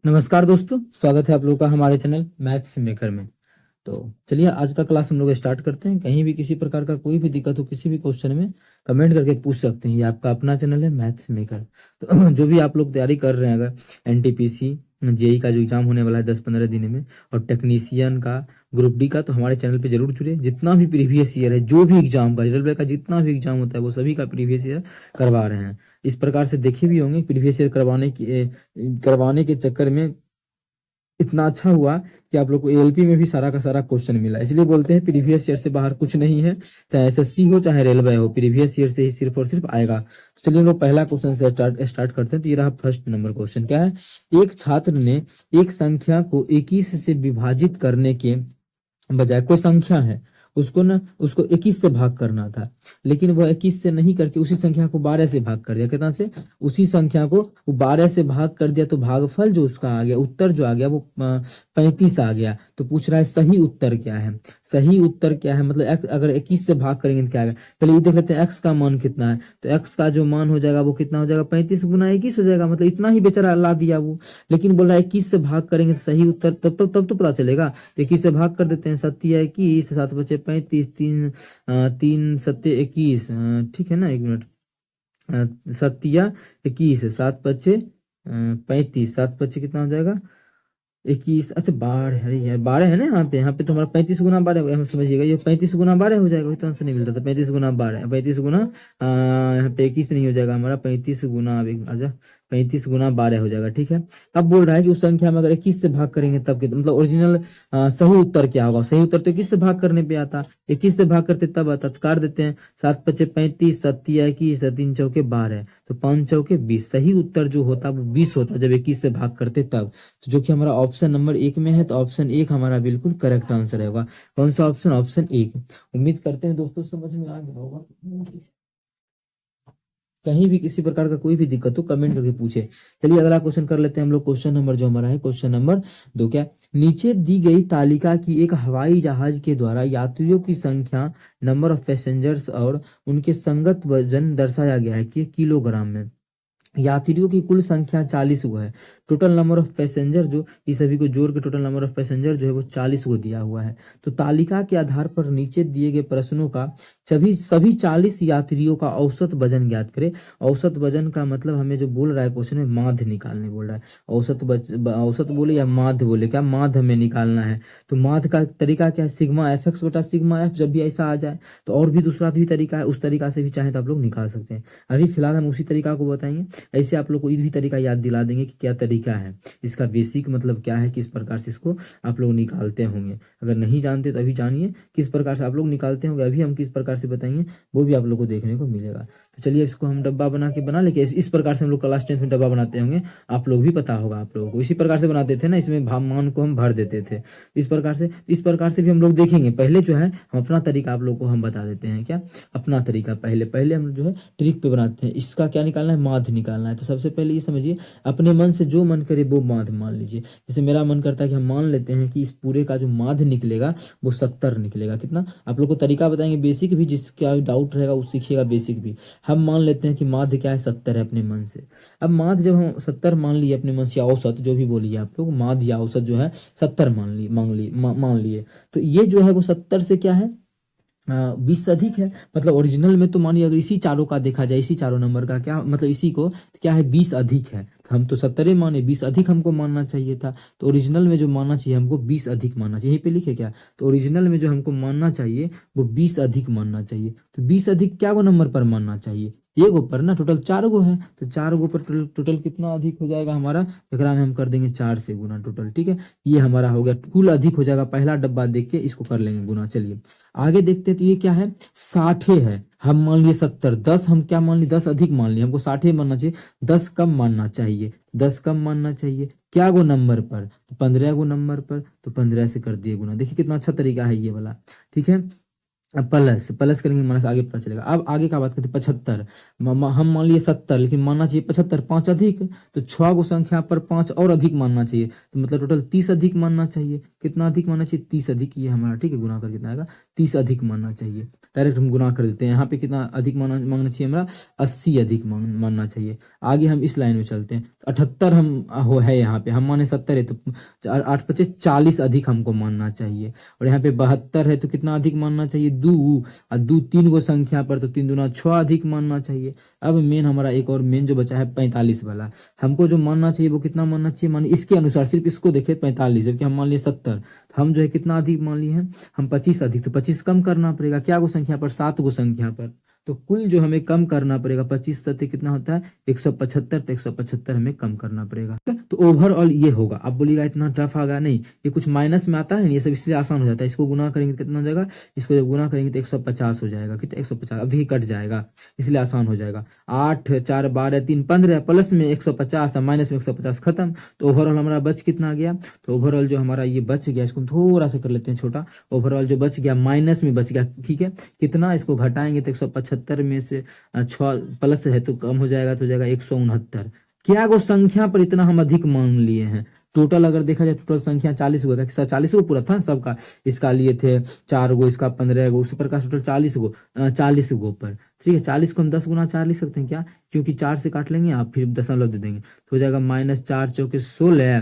नमस्कार दोस्तों, स्वागत है आप लोगों का हमारे चैनल मैथ्स मेकर में। तो चलिए आज का क्लास हम लोग स्टार्ट करते हैं। कहीं भी किसी प्रकार का कोई भी दिक्कत हो किसी भी क्वेश्चन में कमेंट करके पूछ सकते हैं। ये आपका अपना चैनल है मैथ्स मेकर। तो जो भी आप लोग तैयारी कर रहे हैं, अगर एनटीपीसी जेई का जो एग्जाम होने वाला है 10-15 दिन में, और टेक्नीशियन का, ग्रुप डी का, तो हमारे चैनल पे जरूर जुड़े। जितना भी प्रीवियस ईयर है, जो भी एग्जाम का, रेलवे का जितना भी एग्जाम होता है, वो सभी का प्रीवियस ईयर करवा रहे हैं। इस प्रकार से देखे भी होंगे, प्रीवियस ईयर करवाने के चक्कर में इतना अच्छा हुआ कि आप लोग को एएलपी में भी सारा का सारा क्वेश्चन मिला। इसलिए बोलते हैं प्रीवियस ईयर से बाहर कुछ नहीं है, चाहे एसएससी हो चाहे रेलवे हो, प्रीवियस ईयर से ही सिर्फ और सिर्फ आएगा। तो चलिए हम लोग पहला क्वेश्चन से स्टार्ट करते हैं। तो ये रहा फर्स्ट नंबर क्वेश्चन। क्या है? एक छात्र ने एक संख्या को 21 से विभाजित करने के बजाय, कोई संख्या है, उसको 21 से भाग करना था, लेकिन वह 21 से नहीं करके उसी संख्या को 12 से भाग कर दिया। कितना से? उसी संख्या को वो 12 से भाग कर दिया, तो भागफल जो उसका आ गया, उत्तर जो आ गया वो 35 आ गया। तो पूछ रहा है सही उत्तर क्या है। सही उत्तर क्या है मतलब अगर 21 से भाग करेंगे तो क्या आएगा। पहले ये देख लेते हैं एक्स का मान कितना है। तो एक्स का जो मान हो जाएगा वो कितना हो जाएगा, 35 गुना 21 हो जाएगा। मतलब इतना ही बेचारा ला दिया वो, लेकिन बोल रहा है 21 से भाग करेंगे तो सही उत्तर तब तो पता चलेगा। तो 21 से भाग कर देते हैं। 7 21, 7 बचे 35, 3 7 21, ठीक है ना। एक मिनट, 7 21, 7 5 35, 7 5 कितना हो जाएगा, 21। अच्छा 12, अरे यार 12 है ना यहाँ पे तो हमारा 35 गुना 12 हम समझिएगा, ये 35 गुना 12 हो जाएगा। वही तो आंसर नहीं मिल रहा था, 35 गुना 12, 35 गुना यहाँ पे 21 नहीं हो जाएगा हमारा, 35 गुना, अब एक आजा, 35 गुना 12 हो जाएगा। ठीक है। अब बोल रहा है कि उस संख्या में अगर 21 से भाग करेंगे तब के मतलब ओरिजिनल सही उत्तर क्या होगा। सही उत्तर तो 21 से भाग करने पे आता, 21 से भाग करते तब आता। तो काट देते हैं, 7 5 35, 7 21, 3 चौके 12, तो 5 चौके 20। सही उत्तर जो होता वो 20 होता जब 21 से भाग करते तब। तो जो कि हमारा ऑप्शन नंबर 1 में है, तो ऑप्शन 1 हमारा बिल्कुल करेक्ट आंसर होगा। कौन सा ऑप्शन? ऑप्शन 1। उम्मीद करते हैं दोस्तों समझ में आ गया होगा। कहीं भी किसी प्रकार का कोई भी दिक्कत हो कमेंट करके पूछे। चलिए अगला क्वेश्चन कर लेते हैं हम लोग। क्वेश्चन नंबर जो हमारा है, क्वेश्चन नंबर 2। क्या? नीचे दी गई तालिका की एक हवाई जहाज के द्वारा यात्रियों की संख्या, नंबर ऑफ पैसेंजर्स और उनके संगत वजन दर्शाया गया है कि किलोग्राम में। यात्रियों की कुल संख्या 40 को है। टोटल नंबर ऑफ पैसेंजर, जो इस सभी को जोड़ के टोटल नंबर ऑफ पैसेंजर जो है वो 40 को दिया हुआ है। तो तालिका के आधार पर नीचे दिए गए प्रश्नों का सभी 40 यात्रियों का औसत वजन ज्ञात करें। औसत वजन का मतलब हमें जो बोल रहा है क्वेश्चन में, माध्य निकालने बोल रहा है। औसत बोले या माध्य बोले, क्या माध्य हमें निकालना है। तो माध्य का तरीका क्या है, सिग्मा एफ एक्स बटा सिग्मा एफ। जब भी ऐसा आ जाए तो और भी दूसरा भी तरीका है, उस तरीका से भी चाहे तो आप लोग निकाल सकते हैं। अभी फिलहाल हम उसी तरीका को बताएंगे। ऐसे आप लोग को ये भी तरीका याद दिला देंगे कि क्या तरीका है, इसका बेसिक मतलब क्या है, किस प्रकार से इसको आप लोग निकालते होंगे। अगर नहीं जानते तो अभी जानिए किस प्रकार से आप लोग निकालते होंगे। अभी हम किस प्रकार से बताएंगे वो भी आप लोग को देखने को मिलेगा। तो चलिए इसको हम डब्बा बना लेके इस प्रकार से हम लोग क्लास 10th में डब्बा बनाते होंगे। आप लोग भी पता होगा आप लोगों को, इसी प्रकार से बनाते थे ना, इसमें मान को हम भर देते थे। इस प्रकार से भी हम लोग देखेंगे। पहले जो है हम अपना तरीका आप लोग को हम बता देते हैं। क्या अपना तरीका? पहले हम जो है ट्रिक पे बनाते हैं। इसका क्या निकालना है, माध्य निकालना है। तो सबसे पहले ये समझिए, अपने मन से जो मन करे वो माध्य मान लीजिए। जैसे मेरा मन करता है कि हम मान लेते हैं कि इस पूरे का जो माध्य निकलेगा वो 70 निकलेगा। कितना? आप लोग को तरीका बताएंगे बेसिक भी, जिसका डाउट रहेगा वो सीखिएगा बेसिक भी। हम मान लेते हैं कि माध्य क्या है, 70 है अपने मन से। अब माध्य जब हम 70 मान लिए अपने मन से, औसत जो भी बोलिए आप लोग, माध्य या औसत जो है 70 मान लिए, तो ये जो है वो 70 से क्या है, 20 से अधिक है। मतलब ओरिजिनल में तो मानिए अगर इसी चारों का देखा जाए, इसी चारों नंबर का क्या मतलब, इसी को तो क्या है, 20 अधिक है। तो हम तो 70 माने, 20 अधिक हमको मानना चाहिए था। तो ओरिजिनल में जो मानना चाहिए हमको 20 अधिक मानना चाहिए। यहीं पे लिखे क्या, तो ओरिजिनल में जो हमको मानना चाहिए वो 20 अधिक मानना चाहिए। तो 20 अधिक क्या गो नंबर पर मानना चाहिए, एगो पर ना, टोटल 4 गो है। तो 4 गो पर टोटल कितना अधिक हो जाएगा हमारा, एकरा में हम कर देंगे 4 से गुना टोटल। ठीक है, ये हमारा हो गया कुल अधिक हो जाएगा। पहला डब्बा देख के इसको कर लेंगे गुना। चलिए आगे देखते हैं। तो ये क्या है, 60 है। हम मान लिए 70, 10 हम क्या मान लिए, 10 अधिक मान लिए। हमको 60 मानना चाहिए, 10 कम मानना चाहिए। 10 कम मानना चाहिए क्या गो नंबर पर, तो 15 गो नंबर पर। तो 15 से कर दिए गुना। देखिए कितना अच्छा तरीका है ये वाला। ठीक है, प्लस प्लस करेंगे माइनस, आगे पता चलेगा। अब आगे का बात करते हैं 75। हम मान लिए 70, लेकिन मानना चाहिए 75, 5 अधिक, तो 6 गो संख्या पर 5 और अधिक मानना चाहिए, तो मतलब टोटल 30 अधिक मानना चाहिए। कितना अधिक मानना चाहिए? 30 अधिक, ये हमारा ठीक है, गुना कर कितना आएगा? 30 अधिक मानना चाहिए। डायरेक्ट हम गुना कर देते हैं। यहाँ पे कितना अधिक मानना चाहिए हमारा? 80 अधिक मानना चाहिए। आगे हम इस लाइन में चलते हैं। 78 हम हो है यहाँ पे, हम माने 70 है, तो 8 25 40 अधिक हमको मानना चाहिए। और यहाँ पे 72 है, तो कितना अधिक मानना चाहिए? 2, और 2 3 गो संख्या पर, तो 3 दूना 6 अधिक मानना चाहिए। अब मेन हमारा एक और मेन जो बचा है 45 वाला, हमको जो मानना चाहिए वो कितना मानना चाहिए? मानिए इसके अनुसार, सिर्फ इसको देखे 45, जबकि हम मान लिए 70, तो हम जो है कितना अधिक मान लिए हैं? हम 25 अधिक, तो 25 कम करना पड़ेगा। क्या गो संख्या पर? 7 गो संख्या पर, तो कुल जो हमें कम करना पड़ेगा 25 सत्य कितना होता है? 175, तो 175 हमें कम करना पड़ेगा। तो ओवरऑल ये होगा। आप बोलिएगा इतना टफ आगा नहीं, ये कुछ माइनस में आता है, ये सब इसलिए आसान हो जाता है। इसको गुना करेंगे तो कितना हो जाएगा? इसको जब गुना करेंगे तो 150 हो जाएगा। कितना? 150। अब देखिए कट जाएगा, इसलिए आसान हो जाएगा। 8 4 12 3 15, प्लस में 150 माइनस में 150, खत्म। तो ओवरऑल हमारा बच कितना आ गया? तो ओवरऑल जो हमारा ये बच गया, इसको हम थोड़ा सा कर लेते हैं छोटा। ओवरऑल जो बच गया माइनस में बच गया, ठीक है। कितना? इसको घटाएंगे तो 175 में से 6 प्लस है तो कम हो जाएगा, तो हो जाएगा 169। क्या गो संख्या पर इतना हम अधिक मान लिए हैं? टोटल अगर देखा जाए, टोटल संख्या 40 गो है। 40 गो पूरा था ना सबका, इसका लिए थे 4 गो, इसका 15 गो, उसी प्रकार टोटल 40 गो, 40 गो पर, ठीक है। 40 को हम 10 गुना 4 लिख सकते हैं क्या? क्योंकि 4 से काट लेंगे आप, फिर दशमलव दे देंगे, तो हो जाएगा माइनस 4 चौके 16,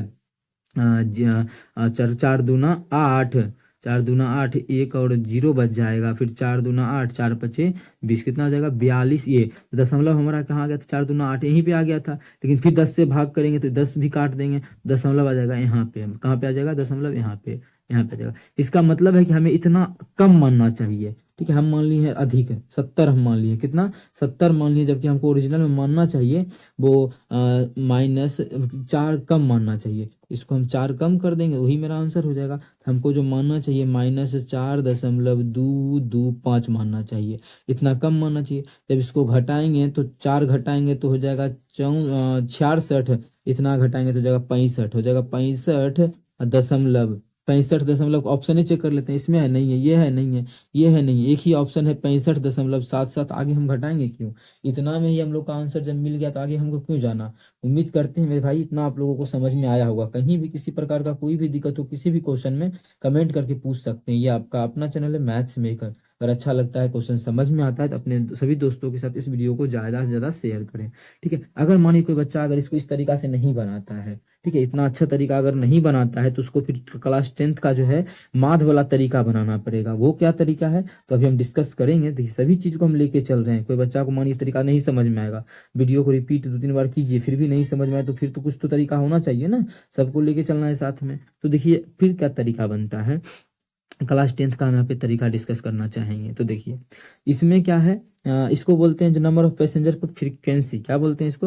4 दूना 8, 4 दूना 8, एक और 0 बच जाएगा, फिर 4 दूना 8, 4 पचे 20, कितना हो जाएगा? 42। ये दशमलव हमारा कहाँ आ गया था? 4 दूना 8 यहीं पे आ गया था, लेकिन फिर 10 से भाग करेंगे तो 10 भी काट देंगे, दशमलव आ जाएगा यहाँ पे। कहाँ पे आ जाएगा दशमलव? यहाँ पे, यहाँ पे आ जाएगा। इसका मतलब है कि हमें इतना कम मानना चाहिए, ठीक है। हम मान लिए है अधिक है, 70 हम मान लिए, कितना? 70 मान लिए, जबकि हमको ओरिजिनल में मानना चाहिए वो -4 कम मानना चाहिए। इसको हम 4 कम कर देंगे, वही मेरा आंसर हो जाएगा। हमको जो मानना चाहिए -4.225 मानना चाहिए, इतना कम मानना चाहिए। जब इसको घटाएंगे तो 4 घटाएंगे तो हो जाएगा 66, इतना घटाएंगे तो हो जाएगा 65, हो जाएगा 65.65, ऑप्शन ही चेक कर लेते हैं, इसमें है नहीं है, ये है नहीं है, ये है नहीं है, एक ही ऑप्शन है 65.77। आगे हम घटाएंगे क्यों? इतना में ही हम लोग का आंसर जब मिल गया तो आगे हमको क्यों जाना? उम्मीद करते हैं मेरे भाई इतना आप लोगों को समझ में आया होगा। कहीं भी किसी प्रकार का कोई भी दिक्कत हो किसी भी क्वेश्चन में, कमेंट करके पूछ सकते हैं। ये आपका अपना चैनल है मैथ्स मेकर। अगर अच्छा लगता है, क्वेश्चन समझ में आता है, तो अपने सभी दोस्तों के साथ इस वीडियो को ज़्यादा से ज़्यादा शेयर करें, ठीक है। अगर मानिए कोई बच्चा अगर इसको इस तरीका से नहीं बनाता है, ठीक है, इतना अच्छा तरीका अगर नहीं बनाता है, तो उसको फिर क्लास 10th का जो है माध वाला तरीका बनाना पड़ेगा। वो क्या तरीका है तो अभी हम डिस्कस करेंगे। देखिए सभी चीज़ को हम लेके चल रहे हैं। कोई बच्चा को मानिए तरीका नहीं समझ में आएगा, वीडियो को रिपीट 2-3 बार कीजिए, फिर भी नहीं समझ में आए, तो फिर तो कुछ तो तरीका होना चाहिए ना, सबको लेके चलना है साथ में। तो देखिए फिर क्या तरीका बनता है, क्लास 10th का हम यहाँ पे तरीका डिस्कस करना चाहेंगे। तो देखिए इसमें क्या है, इसको बोलते हैं जो नंबर ऑफ पैसेंजर को फ्रीक्वेंसी, क्या बोलते हैं इसको?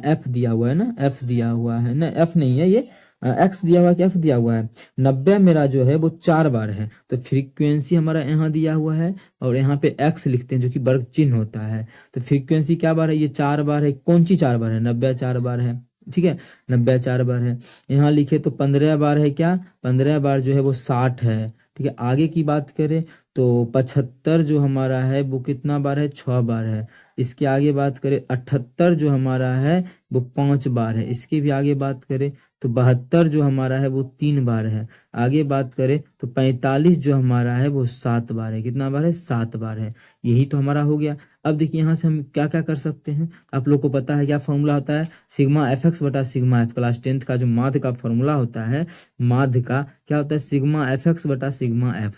एफ दिया हुआ है ना, एफ दिया हुआ है ना, एफ नहीं है ये, एक्स दिया हुआ है कि एफ दिया हुआ है। 90 मेरा जो है वो 4 बार है, तो फ्रीक्वेंसी हमारा यहाँ दिया हुआ है, और यहाँ पे एक्स लिखते हैं जो कि वर्ग चिन्ह होता है। तो फ्रीक्वेंसी क्या बार है? ये 4 बार है। कौन सी 4 बार है? 90 4 बार है, ठीक है, 90 4 बार है। यहाँ लिखे तो 15 बार है, क्या 15 बार जो है वो 60 है, ठीक है। आगे की बात करें तो 75 जो हमारा है वो कितना बार है? 6 बार है। इसके आगे बात करें 78 जो हमारा है वो 5 बार है। इसके भी आगे बात करें तो 72 जो हमारा है वो 3 बार है। आगे बात करें तो 45 जो हमारा है वो 7 बार है। कितना बार है? 7 बार है। यही तो हमारा हो गया। अब देखिए यहाँ से हम क्या क्या कर सकते हैं, आप लोग को पता है क्या फॉर्मूला होता है? सिग्मा एफ एक्स बटा सिग्मा एफ। क्लास 10th का जो माध्य का फॉर्मूला होता है, माध्य का क्या होता है? सिग्मा एफ एक्स बटा sigma F,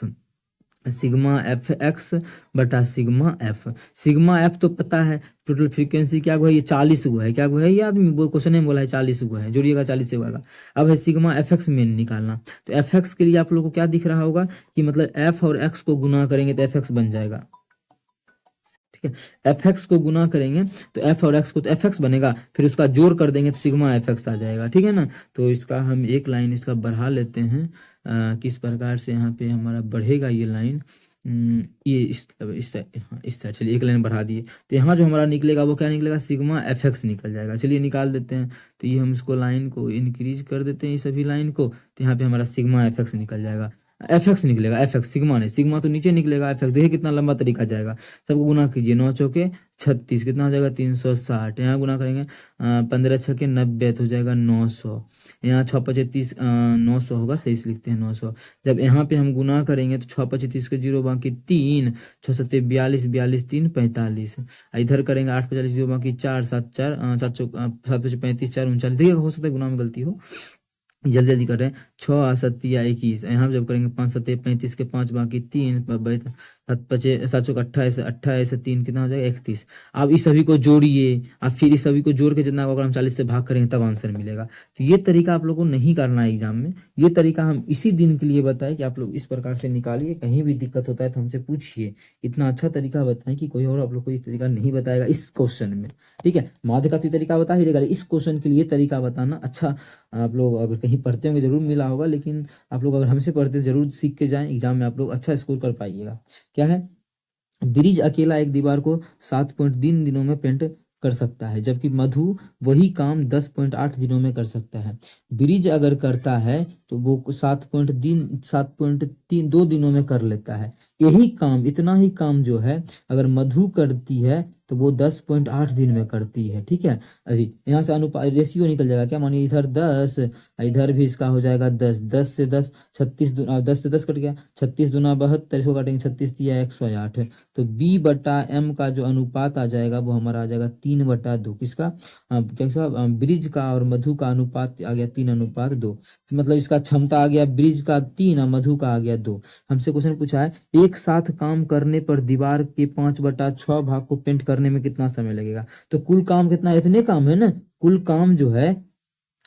sigma F x बटा सिग्मा एफ। सिग्मा एफ तो पता है, टोटल फ्रीक्वेंसी क्या है? ये 40 गो है। क्या गो है? ये आदमी वो क्वेश्चन में बोला है 40 गो है, जोड़िएगा 40 से होगा। अब है सिग्मा एफ एक्स मेन निकालना। तो एफ एक्स के लिए आप लोग को क्या दिख रहा होगा कि मतलब एफ और एक्स को गुना करेंगे तो एफ एक्स बन जाएगा, एफ एक्स को गुना करेंगे तो एफ और एक्स को, तो एफ एक्स बनेगा, फिर उसका जोड़ कर देंगे तो सिग्मा एफ एक्स आ जाएगा, ठीक है ना। तो इसका हम एक लाइन इसका बढ़ा लेते हैं, किस प्रकार से यहाँ पे हमारा बढ़ेगा ये लाइन, ये इस साइड, चलिए एक लाइन बढ़ा दिए, तो यहाँ जो हमारा निकलेगा वो क्या निकलेगा? सिग्मा एफ एक्स निकल जाएगा। चलिए निकाल देते हैं। तो ये हम इसको लाइन को इंक्रीज कर देते हैं, ये सभी लाइन को, तो यहाँ पे हमारा सिग्मा एफ एक्स निकल जाएगा। एफ एक्स निकलेगा, एफ एक्स, सिग्मा नहीं, सिग्मा तो नीचे निकलेगा, एफ एक्स। देखिए कितना लंबा तरीका जाएगा। सबको गुना कीजिए, 9 चौके 36, कितना हो जाएगा 360। यहाँ गुना करेंगे 15 छके 90, तो हो जाएगा 900। यहाँ 6 पचे 30, 900 होगा, सही से लिखते हैं 900। जब यहाँ पे हम गुना करेंगे तो 6 पचे 30 के 0 बाकी 3, 6 सत्ते 42, 42 3 45। इधर करेंगे 8 45 0 बाकी 4, 7 4 7 7 पचे 35 4 39। देखिए हो सकता है गुना में गलती हो, जल्दी जल्दी कर रहे हैं। 6 सत्तिया 21, यहाँ जब करेंगे 5 सत्ते 35 के 5 बाकी 3, 7 पचे 7 चौक 28, 28 3 कितना हो जाएगा 31। अब इस सभी को जोड़िए, अब फिर इस सभी को जोड़ के जितना होगा अगर हम 40 से भाग करेंगे तब आंसर मिलेगा। तो ये तरीका आप लोगों को नहीं करना है एग्जाम में, ये तरीका हम इसी दिन के लिए बताएं कि आप लोग इस प्रकार से निकालिए। कहीं भी दिक्कत होता है तो हमसे पूछिए। इतना अच्छा तरीका बताएं कि कोई और आप लोग को ये तरीका नहीं बताएगा इस क्वेश्चन में, ठीक है। माध्य का तो तरीका बता ही देगा, इस क्वेश्चन के लिए तरीका बताना अच्छा। आप लोग अगर कहीं पढ़ते होंगे जरूर मिला होगा, लेकिन आप लोग अगर हमसे पढ़ते जरूर सीख के जाएं, एग्जाम में आप लोग अच्छा स्कोर कर पाइएगा। क्या है, ब्रिज अकेला एक दीवार को 7.3 दिनों में पेंट कर सकता है, जबकि मधु वही काम 10.8 दिनों में कर सकता है। ब्रिज अगर करता है तो वो 7.2 दिनों में कर लेता है। यही काम, इतना ही काम जो है अगर मधु करती है तो वो 10.8 दिन में करती है, ठीक है। अरे यहाँ से अनुपात रेशियो निकल जाएगा, क्या मानिए इधर 10, इधर भी इसका हो जाएगा 10, 10 से 10 36, 10 से 10 कट गया, 36 दूना 72, इसको काटेंगे 36 दिया 108। तो B बटा M का जो अनुपात आ जाएगा वो हमारा आ जाएगा 3/2। किसका, कैसा, ब्रिज का और मधु का अनुपात आ गया 3/2। मतलब इसका क्षमता आ गया ब्रिज का 3 और मधु का आ गया 2। हमसे क्वेश्चन पूछा है एक साथ काम करने पर दीवार के 5/6 भाग को पेंट करने में कितना समय लगेगा। तो कुल काम कितना, इतने काम है ना, कुल काम जो है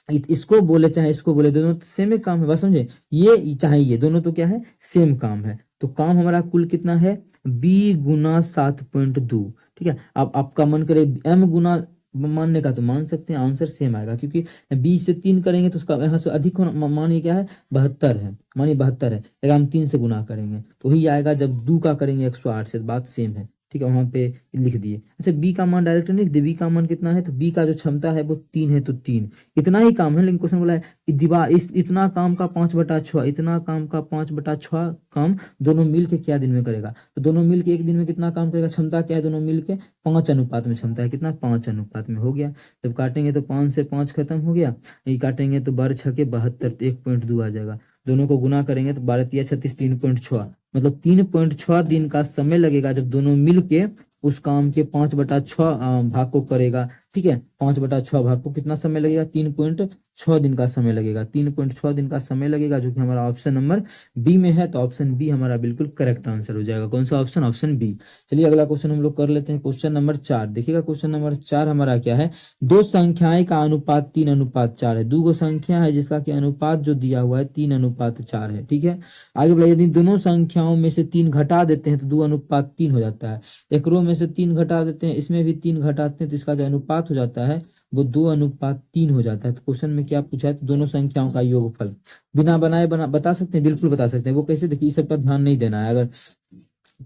इसको बोले चाहे इसको बोले दोनों तो सेम ही काम है, बस समझे। ये चाहे ये दोनों तो क्या है, सेम काम है। तो काम हमारा कुल कितना है, B गुना 7.2, ठीक है। अब आपका मन करे M गुना मानने का तो मान सकते हैं, आंसर सेम आएगा, क्योंकि 20 से 3 करेंगे तो उसका यहाँ से अधिक होना, मानिए क्या है 72 है, मानिए 72 है, अगर हम 3 से गुना करेंगे तो वही आएगा। जब 2 का करेंगे 108 से, बात सेम है, ठीक है। वहां पे लिख दिए। अच्छा B का मान डायरेक्ट लिख दिए, B का मान कितना है, तो B का जो क्षमता है वो 3 है, तो 3 इतना ही काम है। लेकिन क्वेश्चन बोला है कि दीवार इतना काम का 5/6, इतना काम का 5/6 काम दोनों मिल के क्या दिन में करेगा। तो दोनों मिल के एक दिन में कितना काम करेगा, क्षमता क्या है दोनों मिल के 5 अनुपात में क्षमता है, कितना 5 अनुपात में हो गया। जब काटेंगे तो 5 से 5 खत्म हो गया, ये काटेंगे तो 12 छके 72, तो 1.2 आ जाएगा। दोनों को गुना करेंगे तो 12 तिया 36, 3.6, मतलब 3.6 दिन का समय लगेगा जब दोनों मिल के उस काम के 5/6 भाग को करेगा, ठीक है। 5/6 भाग को कितना समय लगेगा, 3.6 दिन का समय लगेगा, 3.6 दिन का समय लगेगा, जो कि हमारा ऑप्शन नंबर B में है। तो ऑप्शन B हमारा बिल्कुल करेक्ट आंसर हो जाएगा। कौन सा ऑप्शन, ऑप्शन B। चलिए अगला क्वेश्चन हम लोग कर लेते हैं, क्वेश्चन नंबर 4। देखिएगा क्वेश्चन नंबर 4 हमारा क्या है, दो संख्याएं का अनुपात 3/4 है। दो गो संख्या है जिसका कि अनुपात जो दिया हुआ है 3/4 है, ठीक है। आगे बढ़िए, यदि दोनों संख्याओं में से 3 घटा देते हैं तो 2/3 हो जाता है। एक रो में से 3 घटा देते हैं, इसमें भी 3 घटाते हैं, तो इसका जो अनुपात हो जाता है वो 2/3 हो जाता है। तो क्वेश्चन में क्या पूछा है, तो दोनों संख्याओं का योगफल बिना बनाए बता सकते हैं, बिल्कुल बता सकते हैं। वो कैसे, देखिए इस सब पर ध्यान नहीं देना है। अगर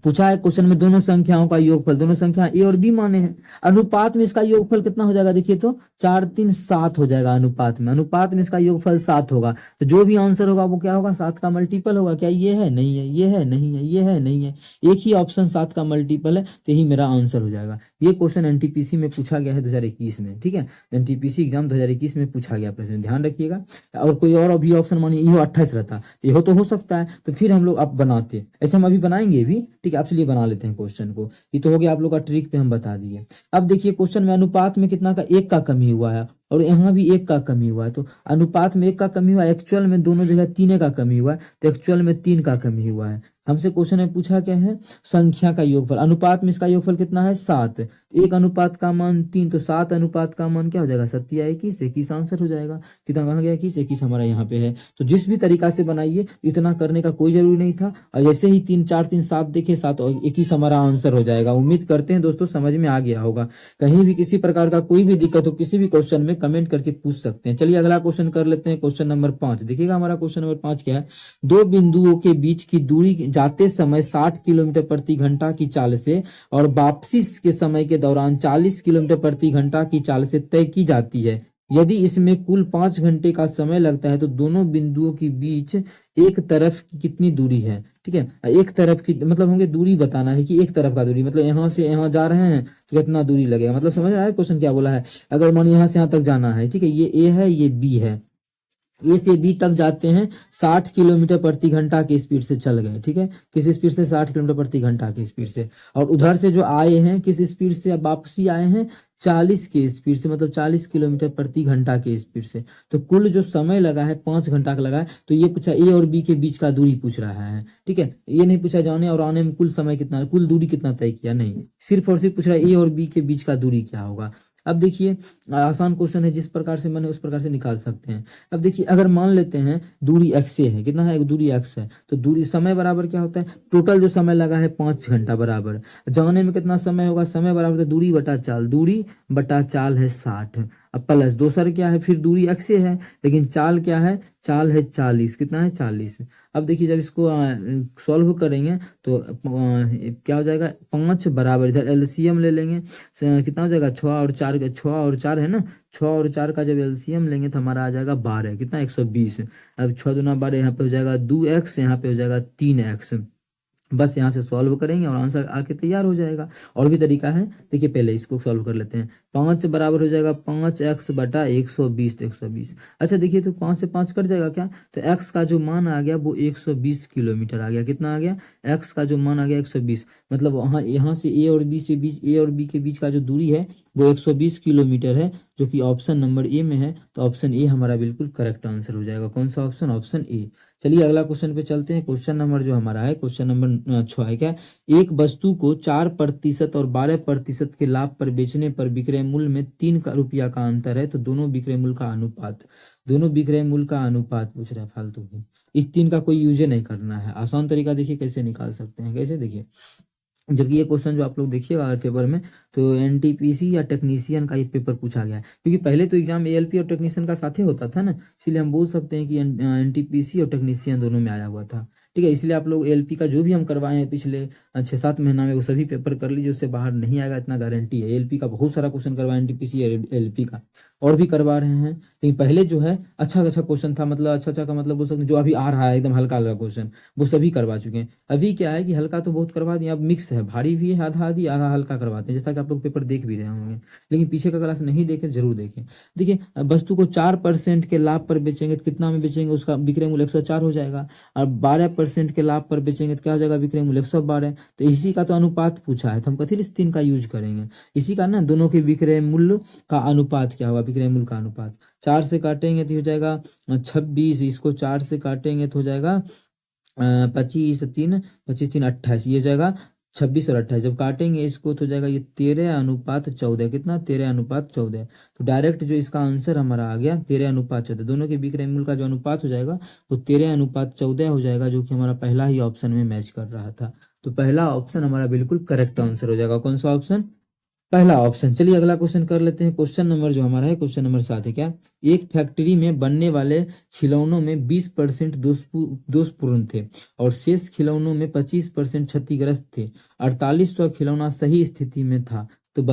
पूछा है क्वेश्चन में दोनों संख्याओं का योगफल, दोनों संख्या A और B माने हैं, अनुपात में इसका योगफल कितना हो जाएगा, देखिए तो 4 3 7 हो जाएगा अनुपात में। अनुपात में इसका योगफल 7 होगा, तो जो भी आंसर होगा वो क्या होगा, 7 का मल्टीपल होगा। क्या ये है, नहीं है, ये है, नहीं है, ये है, नहीं है, एक ही ऑप्शन 7 का मल्टीपल है, तो यही मेरा आंसर हो जाएगा। ये क्वेश्चन NTPC में पूछा गया है 2021 में, ठीक है। NTPC एग्जाम 2021 में पूछा गया प्रश्न, ध्यान रखिएगा। और कोई और अभी ऑप्शन मानिए ये 28 रहता तो यह तो हो सकता है, तो फिर हम लोग अब बनाते, ऐसे हम अभी बनाएंगे भी, ठीक है। आप चलिए बना लेते हैं क्वेश्चन को। ये तो हो गया आप लोग का ट्रिक पे हम बता दिए। अब देखिए क्वेश्चन में अनुपात में कितना का 1 का कमी हुआ है, और यहाँ भी 1 का कमी हुआ है। तो अनुपात में 1 का कमी हुआ है, एक्चुअल में दोनों जगह 3 का कमी हुआ है, तो एक्चुअल में 3 का कमी हुआ है। हमसे क्वेश्चन में पूछा क्या है, संख्या का योगफल। अनुपात में इसका योगफल कितना है 7, 1 अनुपात का मान 3, तो 7 अनुपात का मान क्या हो जाएगा, 7 या 21, 21 आंसर हो जाएगा। कितना कहाँ गया, 21, 21 हमारा यहाँ पे है। तो जिस भी तरीका से बनाइए, इतना करने का कोई जरूरी नहीं था। और जैसे ही 3 4 3 7 देखे, 7 और 21 हमारा आंसर हो जाएगा। उम्मीद करते हैं दोस्तों समझ में आ गया होगा। कहीं भी किसी प्रकार का कोई भी दिक्कत हो किसी भी क्वेश्चन में कमेंट करके पूछ सकते हैं। चलिए अगला क्वेश्चन कर लेते हैं, क्वेश्चन नंबर 5। देखिएगा हमारा क्वेश्चन नंबर 5 क्या है, दो बिंदुओं के बीच की दूरी जाते समय 60 किलोमीटर प्रति घंटा की चाल से और वापसी के समय के दौरान 40 किलोमीटर प्रति घंटा की चाल से तय की जाती है। यदि इसमें कुल 5 घंटे का समय लगता है तो दोनों बिंदुओं के बीच एक तरफ की कितनी दूरी है। ठीक है, एक तरफ की मतलब हमें दूरी बताना है कि एक तरफ का दूरी मतलब यहाँ से यहाँ जा रहे हैं तो कितना दूरी लगेगा। मतलब समझ रहा है क्वेश्चन क्या बोला है। अगर मान यहाँ से यहाँ तक जाना है, ठीक है, ये ए है ये बी है, ए से बी तक जाते हैं 60 किलोमीटर प्रति घंटा की स्पीड से चल गए। ठीक है, किस स्पीड से, 60 किलोमीटर प्रति घंटा की स्पीड से। और उधर से जो आए हैं किस स्पीड से, अब वापसी आए हैं 40 की स्पीड से, मतलब 40 किलोमीटर प्रति घंटा की स्पीड से। तो कुल जो समय लगा है 5 घंटा का लगा है। तो ये पूछा ए और बी के बीच का दूरी पूछ रहा है। ठीक है, ये नहीं पूछा जाने और आने में कुल समय कितना, कुल दूरी कितना तय किया, नहीं, सिर्फ और सिर्फ पूछ रहा है ए और बी के बीच का दूरी क्या होगा। अब देखिए आसान क्वेश्चन है, जिस प्रकार से मैंने उस प्रकार से निकाल सकते हैं। अब देखिए अगर मान लेते हैं दूरी x से है, कितना है, दूरी x है, तो दूरी समय बराबर क्या होता है, टोटल जो समय लगा है 5 घंटा बराबर जाने में कितना समय होगा, समय बराबर होता है दूरी बटा चाल, दूरी बटा चाल है 60। अब प्लस दोसर क्या है, फिर दूरी x से है लेकिन चाल क्या है, चाल है 40, कितना है 40। अब देखिए जब इसको सॉल्व करेंगे तो क्या हो जाएगा, 5 बराबर, इधर एलसीएम ले लेंगे, कितना हो जाएगा 6 और 4, 6 और 4 है ना, 6 और 4 का जब एलसीएम लेंगे तो हमारा आ जाएगा 12, कितना 120। अब 6 दूना 12, यहाँ पे हो जाएगा 2x, यहाँ पे हो जाएगा 3x। बस यहाँ से सॉल्व करेंगे और आंसर आके तैयार हो जाएगा। और भी तरीका है, देखिए पहले इसको सॉल्व कर लेते हैं। 5 बराबर हो जाएगा 5x बटा 120, तो 120। अच्छा देखिए तो 5 से 5 कट जाएगा क्या, तो x का जो मान आ गया वो 120 किलोमीटर आ गया। कितना आ गया, x का जो मान आ गया 120। मतलब वहाँ यहाँ से ए और बी से बीच, ए और बी के बीच का जो दूरी है वो 120 किलोमीटर है, जो कि ऑप्शन नंबर ए में है। तो ऑप्शन ए हमारा बिल्कुल करेक्ट आंसर हो जाएगा। कौन सा ऑप्शन, ऑप्शन ए। चलिए अगला क्वेश्चन पे चलते हैं। क्वेश्चन नंबर जो हमारा है, क्वेश्चन नंबर 6 है क्या, एक वस्तु को 4% और 12% के लाभ पर बेचने पर विक्रय मूल्य में 3 रुपया का अंतर है, तो दोनों विक्रय मूल्य का अनुपात, दोनों विक्रय मूल्य का अनुपात पूछ रहा है फालतू की। इस 3 का कोई यूज नहीं करना है। आसान तरीका देखिए कैसे निकाल सकते हैं, कैसे देखिए, जबकि ये क्वेश्चन जो आप लोग देखिएगा अगर पेपर में तो एनटीपीसी या टेक्नीशियन का ये पेपर पूछा गया है, क्योंकि पहले तो एग्जाम एएलपी और टेक्नीशियन का साथ ही होता था ना, इसीलिए हम बोल सकते हैं कि एनटीपीसी और टेक्नीशियन दोनों में आया हुआ था। ठीक है, इसलिए आप लोग एएलपी का जो भी हम करवाए हैं पिछले 6-7 महीना में वो सभी पेपर कर लीजिए, उससे बाहर नहीं आएगा, इतना गारंटी है। एएलपी का बहुत सारा क्वेश्चन करवाए, एनटीपीसी और एएलपी का और भी करवा रहे हैं। लेकिन पहले जो है अच्छा अच्छा क्वेश्चन था, मतलब अच्छा अच्छा का मतलब बोल सकते हैं जो अभी आ रहा है एकदम हल्का हल्का क्वेश्चन, वो सभी करवा चुके हैं। अभी क्या है कि हल्का तो बहुत करवा दिया, अब मिक्स है, भारी भी है, आधा आधी, आधा हल्का करवाते हैं, जैसा कि आप लोग पेपर देख भी रहे होंगे। लेकिन पीछे का क्लास नहीं देखे जरूर देखें। देखिए वस्तु को 4% के लाभ पर बेचेंगे तो कितना में बेचेंगे, उसका विक्रय मूल्य 104 हो जाएगा। और 12% के लाभ पर बेचेंगे तो क्या हो जाएगा, विक्रय मूल्य 112। तो इसी का तो अनुपात पूछा है, तो हम कथी इस 3 का यूज करेंगे, इसी का ना, दोनों के विक्रय मूल्य का अनुपात क्या होगा, विक्रय मूल्य का अनुपात। 4 से काटेंगे तो हो जाएगा 26, इसको 4 से काटेंगे तो हो जाएगा 25 3 28, ये हो जाएगा 26 और 28। जब काटेंगे इसको तो हो जाएगा ये 13:14, कितना 13:14। तो डायरेक्ट जो इसका आंसर हमारा आ गया 13:14, दोनों के विक्रय मूल्य का जो अनुपात हो जाएगा वो 13:14 हो जाएगा, जो कि हमारा पहला ही ऑप्शन में मैच कर रहा था। तो पहला ऑप्शन हमारा बिल्कुल करेक्ट आंसर हो जाएगा। कौन सा ऑप्शन, पहला ऑप्शन। चलिए अगला क्वेश्चन कर लेते हैं। क्वेश्चन नंबर जो हमारा है, क्वेश्चन नंबर 7 है क्या, एक फैक्ट्री में बनने वाले खिलौनों में 20% दोषपूर्ण थे और शेष खिलौनों में 25% क्षतिग्रस्त थे। 4800 खिलौना सही स्थिति में था, तो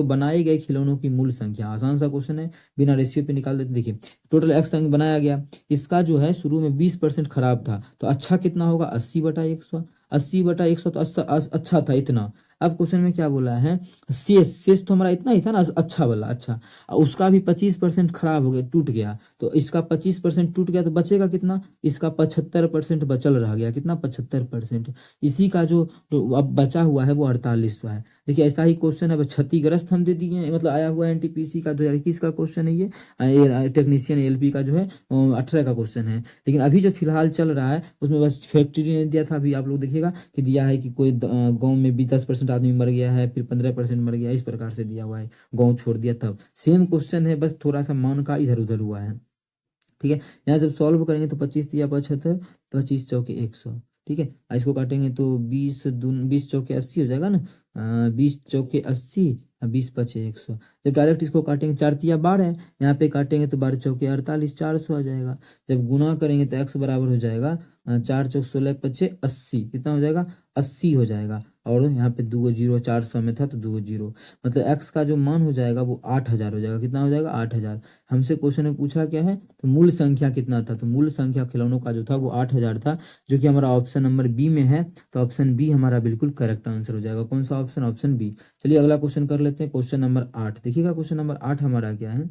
बनाए गए खिलौनों की मूल संख्या। आसान सा क्वेश्चन है, बिना रेशियो पे निकाल देते। देखिए टोटल एक्स अंक बनाया गया, इसका जो है शुरू में 20% खराब था, तो अच्छा कितना होगा 80/100, 80/100 तो अच्छा था इतना। अब क्वेश्चन में क्या बोला है, शेष तो हमारा इतना ही था ना, अच्छा वाला, अच्छा उसका भी 25% खराब हो गया, टूट गया, तो इसका 25% टूट गया तो बचेगा कितना, इसका 75% बचल रह गया, कितना 75%। इसी का जो अब बचा हुआ है वो 4800 है। देखिए ऐसा ही क्वेश्चन है, अब क्षतिग्रस्त हम दे दिए हैं, मतलब आया हुआ है एनटीपीसी का 2021 का क्वेश्चन है ये, टेक्नीशियन एएलपी का जो है 18 का क्वेश्चन है। लेकिन अभी जो फिलहाल चल रहा है उसमें बस फैक्ट्री ने दिया था, अभी आप लोग देखिएगा कि दिया है कि कोई गांव में भी 10% आदमी मर गया है, फिर 15% मर गया, इस प्रकार से दिया हुआ है, गांव छोड़ दिया तब। सेम क्वेश्चन है, बस थोड़ा सा मान का इधर उधर हुआ है। ठीक है, यहाँ जब सॉल्व करेंगे तो 25×3 = 75, 25×4 = 100। ठीक है, इसको काटेंगे तो 20×4 = 80 हो जाएगा ना, 20×4 = 80, 20×5 = 100। जब डायरेक्ट इसको काटेंगे 4×3 = 12, यहाँ पे काटेंगे तो 12×4 = 48, 400 आ जाएगा। जब गुना करेंगे तो x बराबर हो जाएगा 4×4 = 16, 5×5 = 80, कितना हो जाएगा 80 हो जाएगा। और यहाँ पे 2 जीरो, 400 में था तो 2 जीरो, मतलब एक्स का जो मान हो जाएगा वो 8000 हो जाएगा। कितना हो जाएगा? 8000। हमसे क्वेश्चन में पूछा क्या है, तो मूल संख्या कितना था, तो मूल संख्या खिलौनों का जो था वो 8000 था, जो कि हमारा ऑप्शन नंबर बी में है। तो ऑप्शन बी हमारा बिल्कुल करेक्ट आंसर हो जाएगा। कौन सा ऑप्शन? Option B. चलिए अगला क्वेश्चन कर लेते हैं, क्वेश्चन नंबर 8। देखिएगा क्वेश्चन नंबर 8 हमारा क्या है,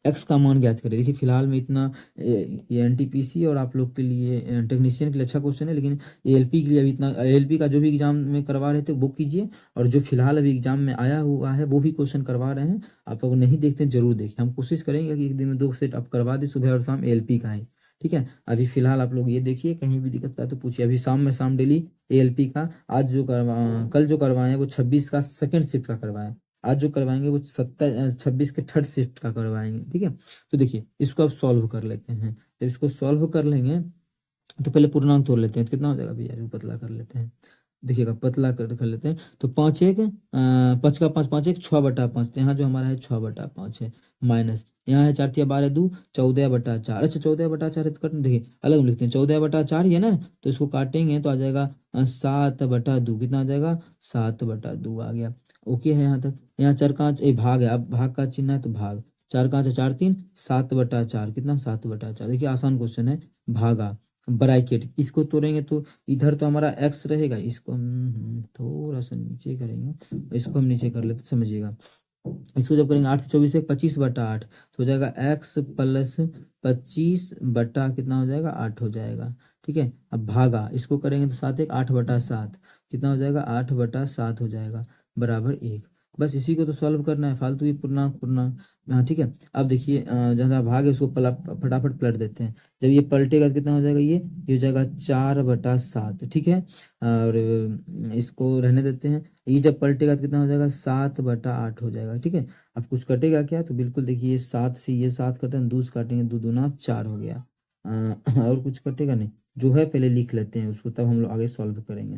एक्स का मान ज्ञात करें। देखिए फिलहाल में इतना ये एनटीपीसी और आप लोग के लिए टेक्नीशियन के लिए अच्छा क्वेश्चन है, लेकिन एएलपी के लिए अभी इतना, एएलपी का जो भी एग्जाम में करवा रहे थे वो कीजिए, और जो फिलहाल अभी एग्जाम में आया हुआ है वो भी क्वेश्चन करवा रहे हैं। आप अगर नहीं देखते हैं जरूर देखें, हम कोशिश करेंगे कि एक दिन में 2 सेट आप करवा दें, सुबह और शाम एएलपी का है। ठीक है, अभी फिलहाल आप लोग ये देखिए, कहीं भी दिक्कत है तो पूछिए। अभी शाम डेली एएलपी का, आज जो कल जो करवाए वो 26 का सेकंड शिफ्ट का करवाएं, आज जो करवाएंगे वो 26 के थर्ड शिफ्ट का करवाएंगे। ठीक है, तो देखिए इसको अब सॉल्व कर लेते हैं। जब इसको सॉल्व कर लेंगे तो पहले पूर्णांक तोड़ लेते हैं, तो कितना हो जाएगा भैया, जो पतला कर लेते हैं। देखिएगा पतला कर लेते हैं, तो 5 1 5 का 5 5 1 6/5, तो यहाँ जो हमारा है 6/5 है, माइनस यहाँ है 4 तिया 12 2 14/4। अच्छा 14/4 है तो कट, देखिए अलग में लिखते हैं, 14/4 है ना, तो इसको काटेंगे तो आ जाएगा 7/2। कितना आ जाएगा? 7/2 आ गया। ओके है यहाँ तक। यहाँ 4 5 भाग है, अब भाग का चिन्ह है तो भाग, 4 5 4 3 7/4। कितना? 7/4। देखिए आसान क्वेश्चन है, भागा ब्रैकेट, इसको तोड़ेंगे तो इधर तो हमारा एक्स रहेगा, इसको हम थोड़ा सा नीचे करेंगे, इसको हम नीचे कर लेते, समझिएगा। इसको जब करेंगे 8 से 24 एक 25/8, तो हो जाएगा एक्स प्लस 25 बटा कितना हो जाएगा? 8 हो जाएगा। ठीक है, अब भागा, इसको करेंगे तो 7 1 8/7, कितना हो जाएगा? 8/7 हो जाएगा, बराबर 1। बस इसी को तो सॉल्व करना है, फालतू ही पूर्णांक पूर्णांक। हाँ ठीक है, अब देखिए जहाँ भाग है उसको फटाफट पलट देते हैं। जब ये पलटेगा तो कितना हो जाएगा? ये हो जाएगा 4/7। ठीक है, और इसको रहने देते हैं। ये जब पलटेगा तो कितना हो जाएगा? 7/8 हो जाएगा। ठीक है, अब कुछ कटेगा क्या? तो बिल्कुल देखिए, ये 7 से ये 7 कटे हैं, 2 से काटेंगे, 2 दूना 4 हो गया। और कुछ कटेगा नहीं, जो है पहले लिख लेते हैं उसको, तब हम लोग आगे सॉल्व करेंगे।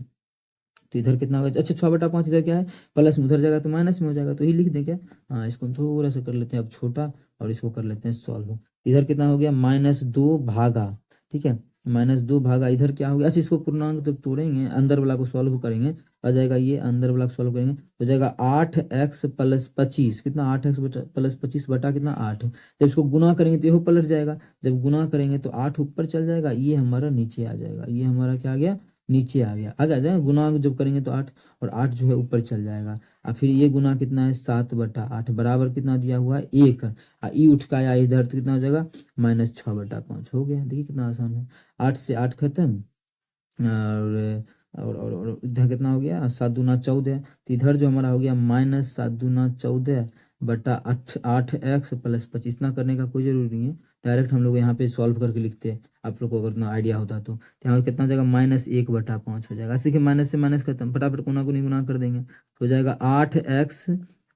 तो इधर कितना होगा? अच्छा 6/5 इधर क्या है? प्लस में, उधर जाएगा तो माइनस में हो जाएगा, तो ही लिख दें क्या? हाँ, इसको हम थोड़ा सा कर लेते हैं अब छोटा, और इसको कर लेते हैं सॉल्व। इधर कितना हो गया? -2 भागा। ठीक है, -2 भागा, इधर क्या हो गया? अच्छा इसको पूर्णांक जब तोड़ेंगे, अंदर वाला को सॉल्व करेंगे, आ जाएगा ये अंदर वाला को सॉल्व करेंगे, हो जाएगा 8x + 25। कितना? 8x + 25 बटा कितना? 8। जब इसको गुना करेंगे तो ये पलट जाएगा, जब गुना करेंगे तो 8 ऊपर चल जाएगा, ये हमारा नीचे आ जाएगा, ये हमारा क्या आ गया? नीचे आ गया। आगे आ जाएगा, गुना जब करेंगे तो 8, और 8 जो है ऊपर चल जाएगा। अब फिर ये गुना कितना है? 7/8 बराबर कितना दिया हुआ है? 1। ई उठ का आया इधर तो कितना हो जाएगा? -6/5 हो गया। देखिए कितना आसान है, 8 से 8 खत्म, और इधर कितना हो गया? 7 दूना 14, तो इधर जो हमारा हो गया -7 दूना 14 बटा 8x + 25। इतना करने का कोई जरूरी नहीं है, डायरेक्ट हम लोग यहाँ पे सॉल्व करके लिखते हैं, आप लोग को अगर इतना आइडिया होता तो यहाँ कितना हो जाएगा? -1/5 हो जाएगा। ऐसे कि माइनस से माइनस खत्म, फटाफट कोना को नहीं गुना कर देंगे, तो हो जाएगा 8x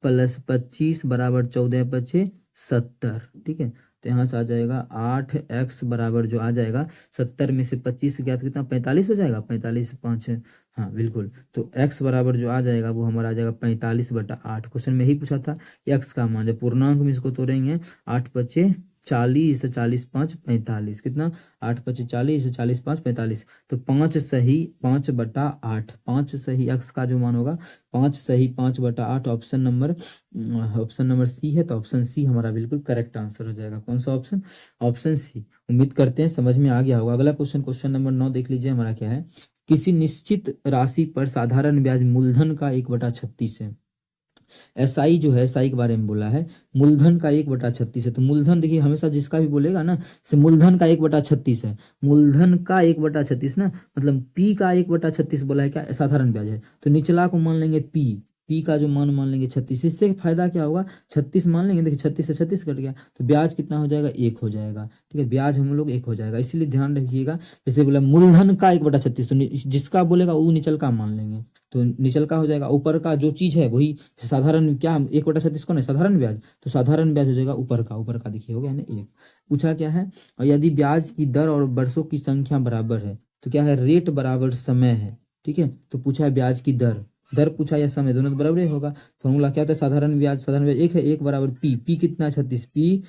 + 25 बराबर 14 × 70। ठीक है, तो यहाँ से आ जाएगा 8x बराबर जो आ जाएगा 70 में से 25 गया तो कितना? 45 हो जाएगा, 45 5, हाँ बिल्कुल। तो x बराबर जो आ जाएगा वो हमारा आ जाएगा 45/8। क्वेश्चन में ही पूछा था x का मान, जब पूर्णांक में इसको तोड़ेंगे 8 × 40 40 5 45, कितना? 8 × 40 40 5 45, तो 5 सही 5/8, 5 सही x का जो मान होगा 5 सही 5/8, ऑप्शन नंबर सी है, तो ऑप्शन सी हमारा बिल्कुल करेक्ट आंसर हो जाएगा। कौन सा ऑप्शन? Option C. उम्मीद करते हैं समझ में आ गया होगा। अगला क्वेश्चन, क्वेश्चन नंबर 9 देख लीजिए, हमारा क्या है, किसी निश्चित राशि पर साधारण ब्याज मूलधन का 1/36 है। एसआई जो है, एसआई के बारे में बोला है, मूलधन का 1/36 है। तो मूलधन देखिए हमेशा जिसका भी बोलेगा ना, से मूलधन का 1/36 है, मूलधन का 1/36 ना, मतलब पी का 1/36 बोला है क्या? साधारण ब्याज है, तो निचला को मान लेंगे पी का जो मान लेंगे 36। इससे फायदा क्या होगा? 36 मान लेंगे, देखिए 36 से 36 कट गया, तो ब्याज कितना हो जाएगा? 1 हो जाएगा। ठीक है, ब्याज हम लोग 1 हो जाएगा, इसीलिए ध्यान रखिएगा। जैसे बोला मूलधन का 1/36, तो जिसका बोलेगा वो निचल का मान लेंगे, तो निचल का हो जाएगा, ऊपर का जो चीज है वही साधारण, क्या 1/36 को नहीं, साधारण ब्याज, तो साधारण ब्याज हो जाएगा ऊपर का देखिए हो गया ना 1। पूछा क्या है, और यदि ब्याज की दर और वर्षों की संख्या बराबर है तो क्या है? रेट बराबर समय है। ठीक है, तो पूछा है ब्याज की दर पूछा या समय, दोनों तो बराबर ही होगा। फॉर्मूला क्या होता है? साधारण ब्याज 1 है, 1 बराबर पी कितना है? 36, पी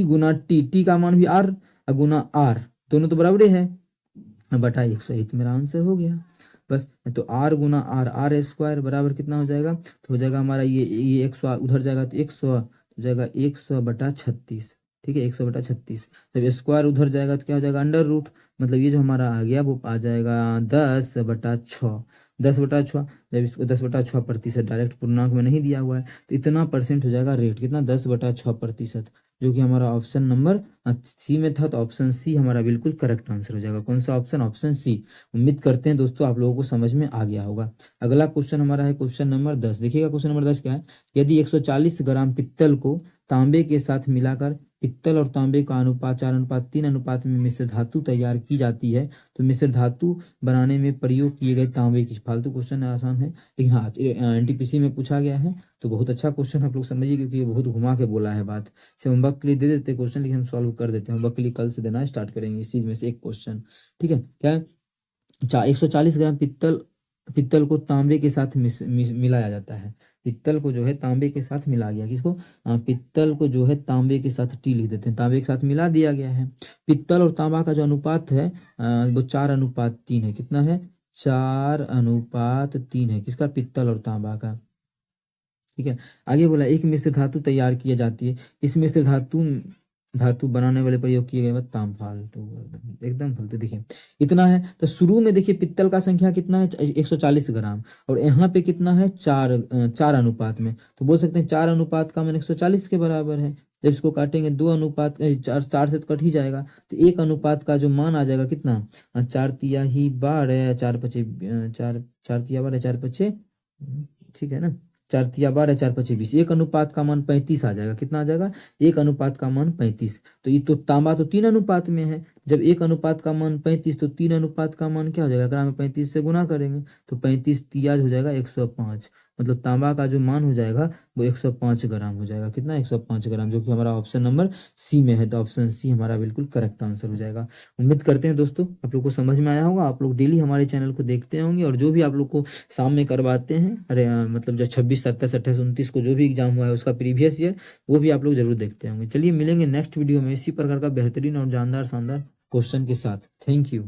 गुना टी का मान भी आर, गुना आर, दोनों तो बराबर है। बटा 100, तो मेरा आंसर हो गया बस। तो आर गुना आर, आर स्क्वायर बराबर कितना हो जाएगा, तो हो जाएगा हमारा ये 100 उधर जाएगा तो 100 हो जाएगा 100/36। ठीक है, 100/36। जब स्क्वायर उधर जाएगा तो क्या हो जाएगा अंडर रूट, मतलब ये जो हमारा आ गया वो आ जाएगा 10/6। 10/6, जब इसको 10/6% डायरेक्ट पूर्णांक में नहीं दिया हुआ है तो इतना परसेंट हो जाएगा रेट, कितना 10/6%, जो कि हमारा ऑप्शन नंबर सी में था। तो ऑप्शन सी हमारा बिल्कुल करेक्ट आंसर हो जाएगा। कौन सा ऑप्शन, ऑप्शन सी। उम्मीद करते हैं दोस्तों आप लोगों को समझ में आ गया होगा। अगला क्वेश्चन हमारा है क्वेश्चन नंबर 10। देखिएगा क्वेश्चन नंबर 10 क्या है, यदि 140 ग्राम पित्तल को तांबे के साथ मिलाकर पित्तल और तांबे का अनुपात 4:3 अनुपात में मिश्र धातु तैयार की जाती है, तो मिश्र धातु बनाने में प्रयोग किए गए तांबे की, फालतू क्वेश्चन है, आसान है लेकिन हाँ एनटीपीसी में पूछा गया है तो बहुत अच्छा क्वेश्चन आप लोग समझिए, क्योंकि ये बहुत घुमा के बोला है बात से। होमवर्क के लिए दे देते क्वेश्चन, लेकिन हम सॉल्व कर देते हैं। होमवर्क के लिए कल से देना स्टार्ट करेंगे इस चीज में से एक क्वेश्चन। ठीक है, क्या है 140 ग्राम पित्तल को तांबे के साथ मिलाया जाता है। पित्तल को जो है तांबे के साथ मिला गया, किसको, पित्तल को जो है तांबे के साथ टी लिख देते हैं, तांबे के साथ मिला दिया गया है। पित्तल और तांबा का जो अनुपात है वो 4:3 है। कितना है, 4:3 है, किसका, पित्तल और तांबा का। ठीक है, आगे बोला एक मिश्र धातु तैयार की जाती है, इस मिश्र धातु बनाने वाले प्रयोग किए गए ताम, फालतू एकदम फालतू। देखिए इतना है, तो शुरू में देखिए पित्तल का संख्या कितना है 140 ग्राम, और यहाँ पे कितना है 4 अनुपात में, तो बोल सकते हैं 4 अनुपात का मान 140 के बराबर है। जब इसको काटेंगे 2 अनुपात 4 से तो कट ही जाएगा, तो 1 अनुपात का जो मान आ जाएगा कितना, 4 तिया ही 12, 4 पचे 4 तिया 12, 4 पचे, ठीक है ना, 4 तिया 12, 4 पचे 20, 1 अनुपात का मान 35 आ जाएगा। कितना आ जाएगा, 1 अनुपात का मान 35। तो ये तो तांबा तो 3 अनुपात में है, जब 1 अनुपात का मान 35 तो 3 अनुपात का मान क्या हो जाएगा, अगर हम 35 से गुना करेंगे तो 35 तिया हो जाएगा 105, मतलब तांबा का जो मान हो जाएगा वो 105 ग्राम हो जाएगा। कितना, 105 ग्राम, जो कि हमारा ऑप्शन नंबर सी में है। तो ऑप्शन सी हमारा बिल्कुल करेक्ट आंसर हो जाएगा। उम्मीद करते हैं दोस्तों आप लोग को समझ में आया होगा। आप लोग डेली हमारे चैनल को देखते होंगे, और जो भी आप लोग को सामने करवाते हैं, अरे मतलब जो 26, 27, 28, 29 को जो भी एग्जाम हुआ है उसका प्रीवियस ईयर, वो भी आप लोग जरूर देखते होंगे। चलिए मिलेंगे नेक्स्ट वीडियो में इसी प्रकार का बेहतरीन और जानदार शानदार क्वेश्चन के साथ। Thank you.